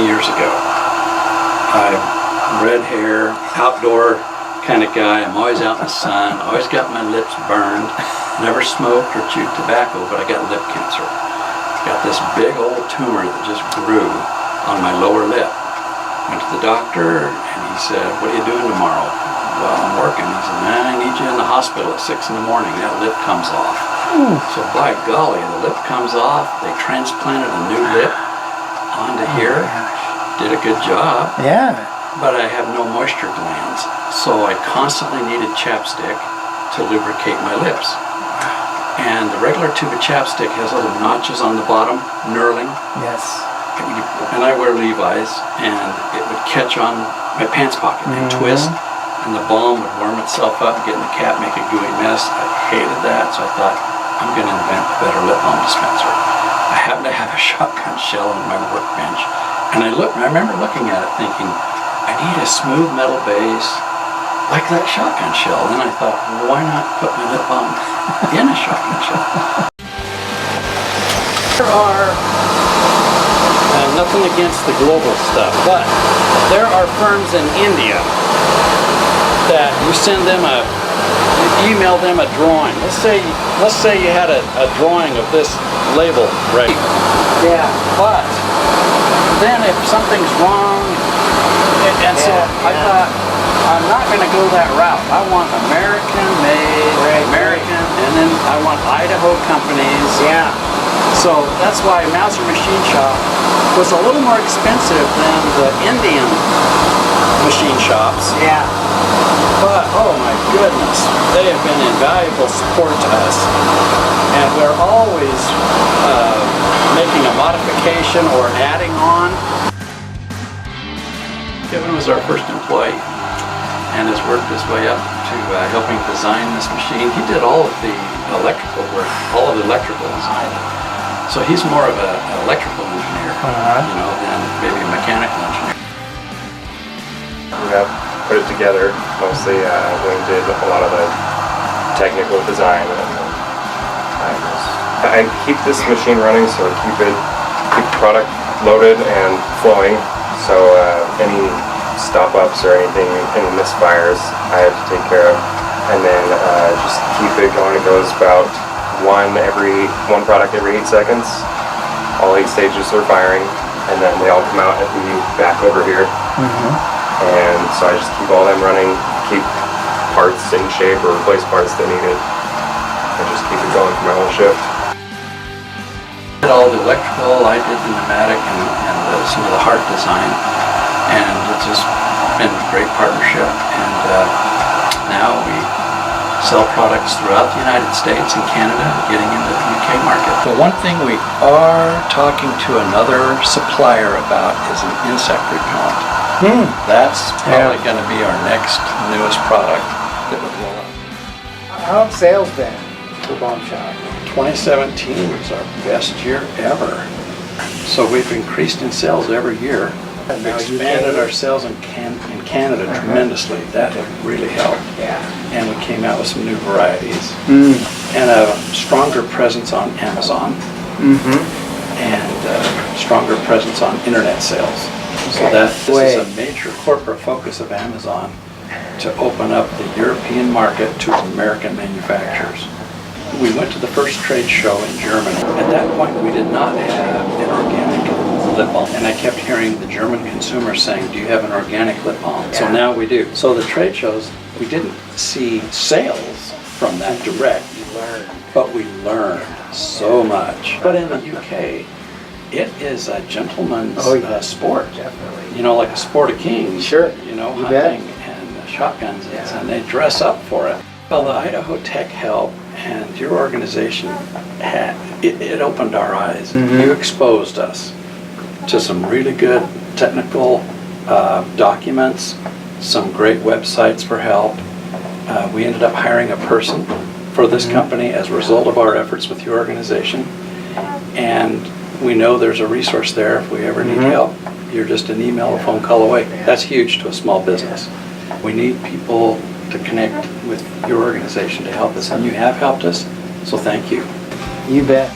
many years ago. I red hair, outdoor kind of guy. I'm always out in the sun, always got my lips burned, never smoked or chewed tobacco, but I got lip cancer. Got this big old tumor that just grew on my lower lip. Went to the doctor and he said, "What are you doing tomorrow?" "Well, I'm working." He said, "Man, I need you in the hospital at 6 in the morning. That lip comes off." So by golly, the lip comes off. They transplanted a new lip onto here. Did a good job. Yeah. But I have no moisture glands, so I constantly needed chapstick to lubricate my lips. And the regular tube of chapstick has little notches on the bottom, knurling. Yes. And I wear Levi's, and it would catch on my pants pocket and twist, and the balm would worm itself up, get in the cap, make a gooey mess. I hated that, so I thought, I'm going to invent a better lip balm dispenser. I happen to have a shotgun shell on my workbench, and I remember looking at it thinking, I need a smooth metal base like that shotgun shell. And then I thought, well, why not put my lip balm in a shotgun shell? There are nothing against the global stuff, but there are firms in India that you send them you email them a drawing. Let's say you had a drawing of this label, right? Yeah. But then if something's wrong, and so I thought, I'm not going to go that route. I want American-made, American, and then I want Idaho companies. Yeah. So that's why Mauser Machine Shop was a little more expensive than the Indian machine shops. Yeah. But, oh my goodness, they have been invaluable support to us. And we're always making a modification or adding on. Kevin was our first employee and has worked his way up to helping design this machine. He did all of the electrical work, all of the electrical design. So he's more of an electrical engineer, than maybe a mechanical engineer. We have put it together. Mostly Wayne did a lot of the technical design. I keep this machine running, so I keep the product loaded and flowing. So any stop-ups or anything, any misfires, I have to take care of. And then just keep it going. It goes about one product every 8 seconds. All 8 stages are firing, and then they all come out at the back over here. And so I just keep all them running, keep parts in shape or replace parts that needed, and just keep it going for my whole shift. I did all the electrical, I did the pneumatic and some of the heart design, and it's just been a great partnership. And now we sell products throughout the United States and Canada, getting into the UK market. But one thing we are talking to another supplier about is an insect repellent. That's probably going to be our next newest product that would roll out. How have sales been for Balm Shot? 2017 was our best year ever. So we've increased in sales every year. We've expanded our sales in Canada tremendously. That had really helped. Yeah. And we came out with some new varieties. And a stronger presence on Amazon. And a stronger presence on internet sales. So this is a major corporate focus of Amazon to open up the European market to American manufacturers. We went to the first trade show in Germany. At that point, we did not have an organic lip balm. And I kept hearing the German consumers saying, "Do you have an organic lip balm?" So now we do. So the trade shows, we didn't see sales from that direct, but we learned so much. But in the UK, it is a gentleman's sport. Definitely. You know, like a sport of kings. Sure. You know, You hunting and shotguns, and they dress up for it. Well, the Idaho TechHelp and your organization it opened our eyes. You exposed us to some really good technical documents, some great websites for help. We ended up hiring a person for this company as a result of our efforts with your organization, and we know there's a resource there if we ever need help. You're just an email or phone call away. That's huge to a small business. We need people to connect with your organization to help us, and you have helped us, so thank you. You bet.